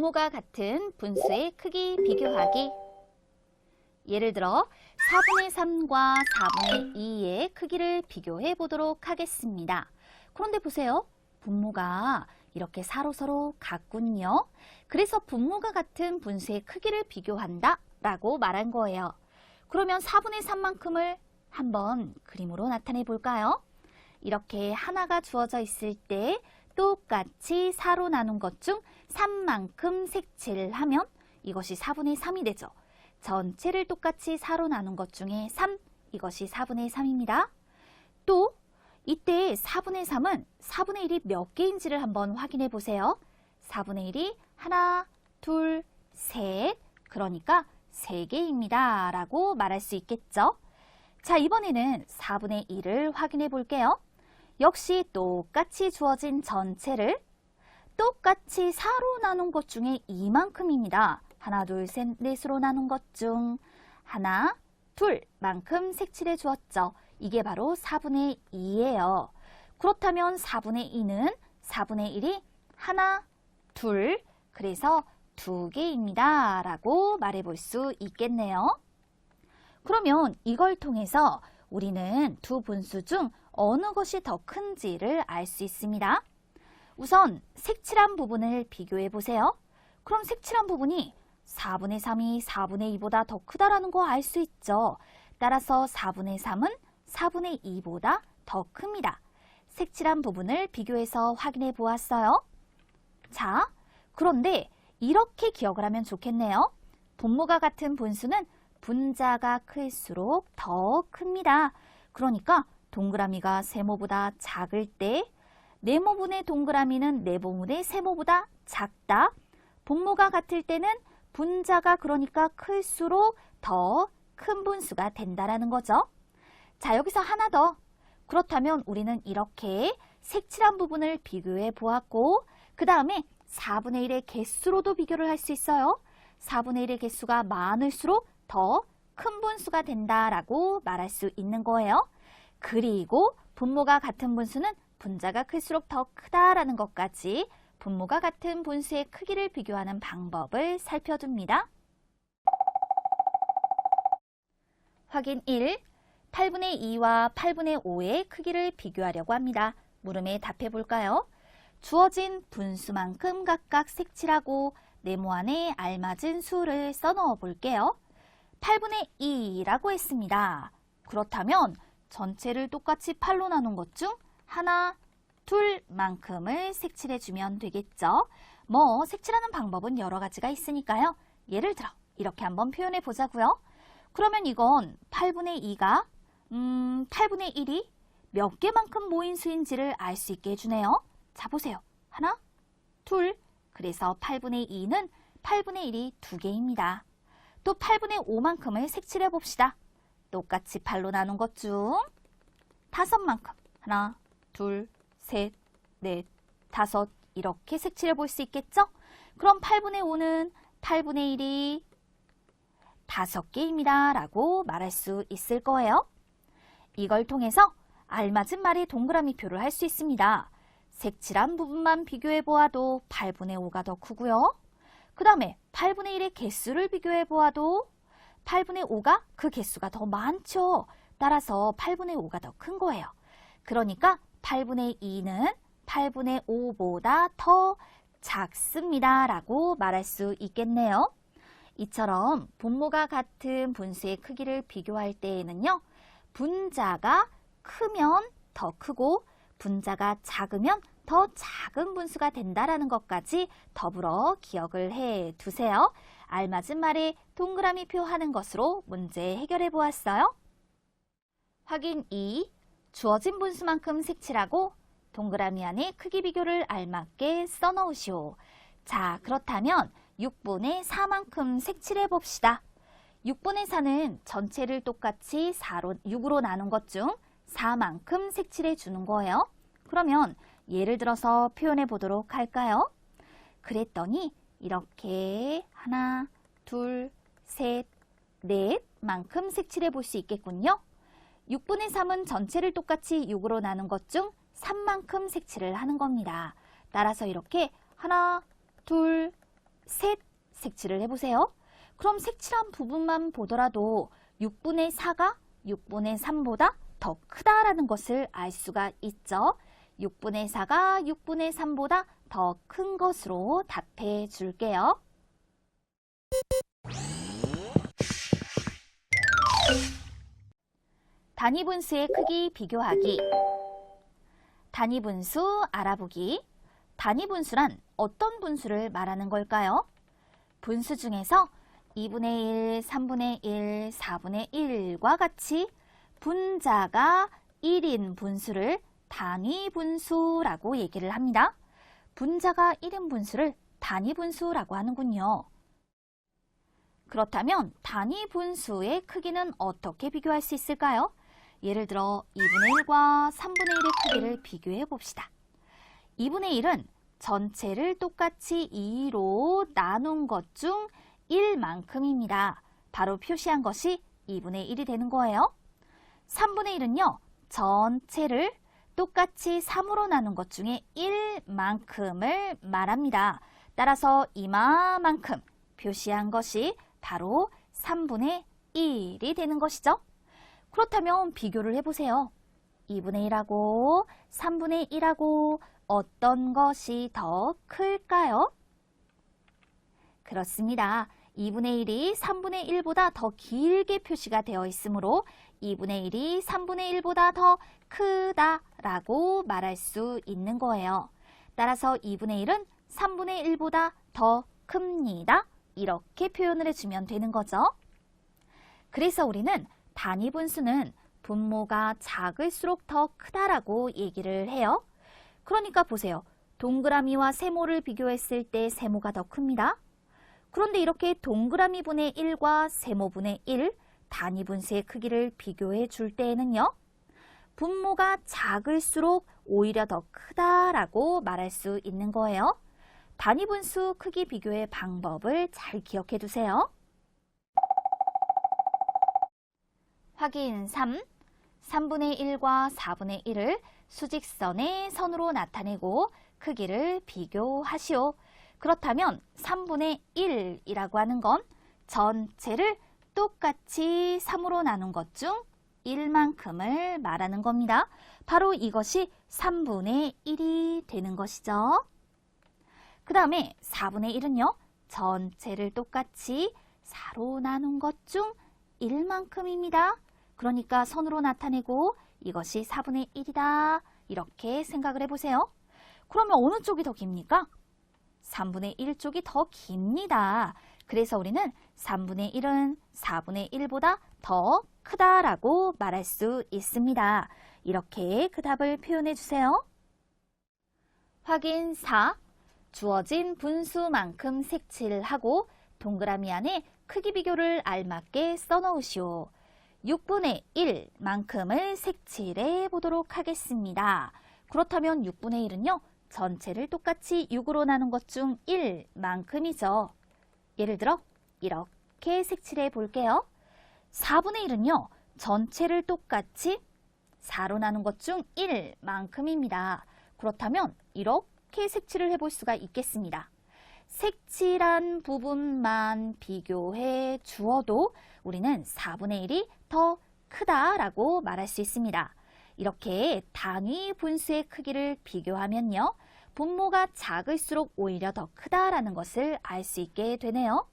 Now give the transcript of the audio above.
분모가 같은 분수의 크기 비교하기. 예를 들어 4분의 3과 4분의 2의 크기를 비교해 보도록 하겠습니다. 그런데 보세요. 분모가 이렇게 서로 같군요. 그래서 분모가 같은 분수의 크기를 비교한다 라고 말한 거예요. 그러면 4분의 3만큼을 한번 그림으로 나타내 볼까요? 이렇게 하나가 주어져 있을 때 똑같이 4로 나눈 것 중 3만큼 색칠을 하면 이것이 4분의 3이 되죠. 전체를 똑같이 4로 나눈 것 중에 3, 이것이 4분의 3입니다. 또 이때 4분의 3은 4분의 1이 몇 개인지를 한번 확인해 보세요. 4분의 1이 하나, 둘, 셋, 그러니까 3개입니다. 라고 말할 수 있겠죠. 자, 이번에는 4분의 1을 확인해 볼게요. 역시 똑같이 주어진 전체를 똑같이 4로 나눈 것 중에 이만큼입니다. 하나, 둘, 셋, 넷으로 나눈 것 중 하나, 둘만큼 색칠해 주었죠. 이게 바로 4분의 2예요. 그렇다면 4분의 2는 4분의 1이 하나, 둘, 그래서 2개입니다. 라고 말해 볼 수 있겠네요. 그러면 이걸 통해서 우리는 두 분수 중 어느 것이 더 큰지를 알 수 있습니다. 우선 색칠한 부분을 비교해 보세요. 그럼 색칠한 부분이 4분의 3이 4분의 2보다 더 크다라는 거 알 수 있죠. 따라서 4분의 3은 4분의 2보다 더 큽니다. 색칠한 부분을 비교해서 확인해 보았어요. 자, 그런데 이렇게 기억을 하면 좋겠네요. 분모가 같은 분수는 분자가 클수록 더 큽니다. 그러니까 동그라미가 세모보다 작을 때 네모분의 동그라미는 네모분의 세모보다 작다. 분모가 같을 때는 분자가 그러니까 클수록 더 큰 분수가 된다라는 거죠. 자, 여기서 하나 더. 그렇다면 우리는 이렇게 색칠한 부분을 비교해 보았고 그 다음에 4분의 1의 개수로도 비교를 할 수 있어요. 4분의 1의 개수가 많을수록 더 큰 분수가 된다라고 말할 수 있는 거예요. 그리고 분모가 같은 분수는 분자가 클수록 더 크다라는 것까지 분모가 같은 분수의 크기를 비교하는 방법을 살펴줍니다. 확인 1. 8분의 2와 8분의 5의 크기를 비교하려고 합니다. 물음에 답해 볼까요? 주어진 분수만큼 각각 색칠하고 네모 안에 알맞은 수를 써넣어 볼게요. 8분의 2라고 했습니다. 그렇다면 전체를 똑같이 8로 나눈 것 중 하나, 둘만큼을 색칠해주면 되겠죠. 색칠하는 방법은 여러 가지가 있으니까요. 예를 들어 이렇게 한번 표현해 보자고요. 그러면 이건 8분의 2가 8분의 1이 몇 개만큼 모인 수인지를 알 수 있게 해주네요. 자, 보세요. 하나, 둘, 그래서 8분의 2는 8분의 1이 2개입니다. 또 8분의 5만큼을 색칠해 봅시다. 똑같이 8로 나눈 것 중 5만큼 하나, 둘, 셋, 넷, 5 이렇게 색칠해 볼 수 있겠죠? 그럼 8분의 5는 8분의 1이 5개입니다. 라고 말할 수 있을 거예요. 이걸 통해서 알맞은 말의 동그라미 표를 할 수 있습니다. 색칠한 부분만 비교해 보아도 8분의 5가 더 크고요. 그 다음에 8분의 1의 개수를 비교해 보아도 8분의 5가 그 개수가 더 많죠. 따라서 8분의 5가 더 큰 거예요. 그러니까 8분의 2는 8분의 5보다 더 작습니다. 라고 말할 수 있겠네요. 이처럼 분모가 같은 분수의 크기를 비교할 때에는요. 분자가 크면 더 크고 분자가 작으면 더 작은 분수가 된다라는 것까지 더불어 기억을 해 두세요. 알맞은 말에 동그라미표 하는 것으로 문제 해결해 보았어요. 확인 2. 주어진 분수만큼 색칠하고 동그라미 안에 크기 비교를 알맞게 써넣으시오. 자, 그렇다면 6분의 4만큼 색칠해 봅시다. 6분의 4는 전체를 똑같이 6으로 나눈 것 중 4만큼 색칠해 주는 거예요. 그러면 예를 들어서 표현해 보도록 할까요? 그랬더니 이렇게 하나, 둘, 셋, 넷만큼 색칠해 볼 수 있겠군요. 6분의 3은 전체를 똑같이 6으로 나눈 것 중 3만큼 색칠을 하는 겁니다. 따라서 이렇게 하나, 둘, 셋 색칠을 해보세요. 그럼 색칠한 부분만 보더라도 6분의 4가 6분의 3보다 더 크다라는 것을 알 수가 있죠. 6분의 4가 6분의 3보다 더 큰 것으로 답해 줄게요. 단위 분수의 크기 비교하기. 단위 분수 알아보기. 단위 분수란 어떤 분수를 말하는 걸까요? 분수 중에서 2분의 1, 3분의 1, 4분의 1과 같이 분자가 1인 분수를 단위 분수라고 얘기를 합니다. 분자가 1인 분수를 단위 분수라고 하는군요. 그렇다면 단위 분수의 크기는 어떻게 비교할 수 있을까요? 예를 들어 2분의 1과 3분의 1의 크기를 비교해 봅시다. 2분의 1은 전체를 똑같이 2로 나눈 것 중 1만큼입니다. 바로 표시한 것이 2분의 1이 되는 거예요. 3분의 1은요. 전체를 똑같이 3으로 나눈 것 중에 1만큼을 말합니다. 따라서 이만큼 표시한 것이 바로 3분의 1이 되는 것이죠. 그렇다면 비교를 해보세요. 2분의 1하고 3분의 1하고 어떤 것이 더 클까요? 그렇습니다. 2분의 1이 3분의 1보다 더 길게 표시가 되어 있으므로 2분의 1이 3분의 1보다 더 크다라고 말할 수 있는 거예요. 따라서 2분의 1은 3분의 1보다 더 큽니다. 이렇게 표현을 해주면 되는 거죠. 그래서 우리는 단위 분수는 분모가 작을수록 더 크다라고 얘기를 해요. 그러니까 보세요. 동그라미와 세모를 비교했을 때 세모가 더 큽니다. 그런데 이렇게 동그라미 분의 1과 세모 분의 1, 단위 분수의 크기를 비교해 줄 때에는요. 분모가 작을수록 오히려 더 크다라고 말할 수 있는 거예요. 단위 분수 크기 비교의 방법을 잘 기억해 두세요. 확인 3. 3분의 1과 4분의 1을 수직선의 선으로 나타내고 크기를 비교하시오. 그렇다면 3분의 1이라고 하는 건 전체를 똑같이 3으로 나눈 것 중 1만큼을 말하는 겁니다. 바로 이것이 3분의 1이 되는 것이죠. 그 다음에 4분의 1은요. 전체를 똑같이 4로 나눈 것 중 1만큼입니다. 그러니까 선으로 나타내고 이것이 4분의 1이다. 이렇게 생각을 해보세요. 그러면 어느 쪽이 더 깁니까? 3분의 1 쪽이 더 깁니다. 그래서 우리는 3분의 1은 4분의 1보다 더 크다라고 말할 수 있습니다. 이렇게 그 답을 표현해 주세요. 확인 4. 주어진 분수만큼 색칠을 하고 동그라미 안에 크기 비교를 알맞게 써넣으시오. 6분의 1만큼을 색칠해 보도록 하겠습니다. 그렇다면 6분의 1은요. 전체를 똑같이 6으로 나눈 것 중 1만큼이죠. 예를 들어 이렇게 색칠해 볼게요. 4분의 1은요. 전체를 똑같이 4로 나눈 것 중 1만큼입니다. 그렇다면 이렇게 색칠을 해볼 수가 있겠습니다. 색칠한 부분만 비교해 주어도 우리는 4분의 1이 더 크다라고 말할 수 있습니다. 이렇게 단위 분수의 크기를 비교하면요. 분모가 작을수록 오히려 더 크다라는 것을 알 수 있게 되네요.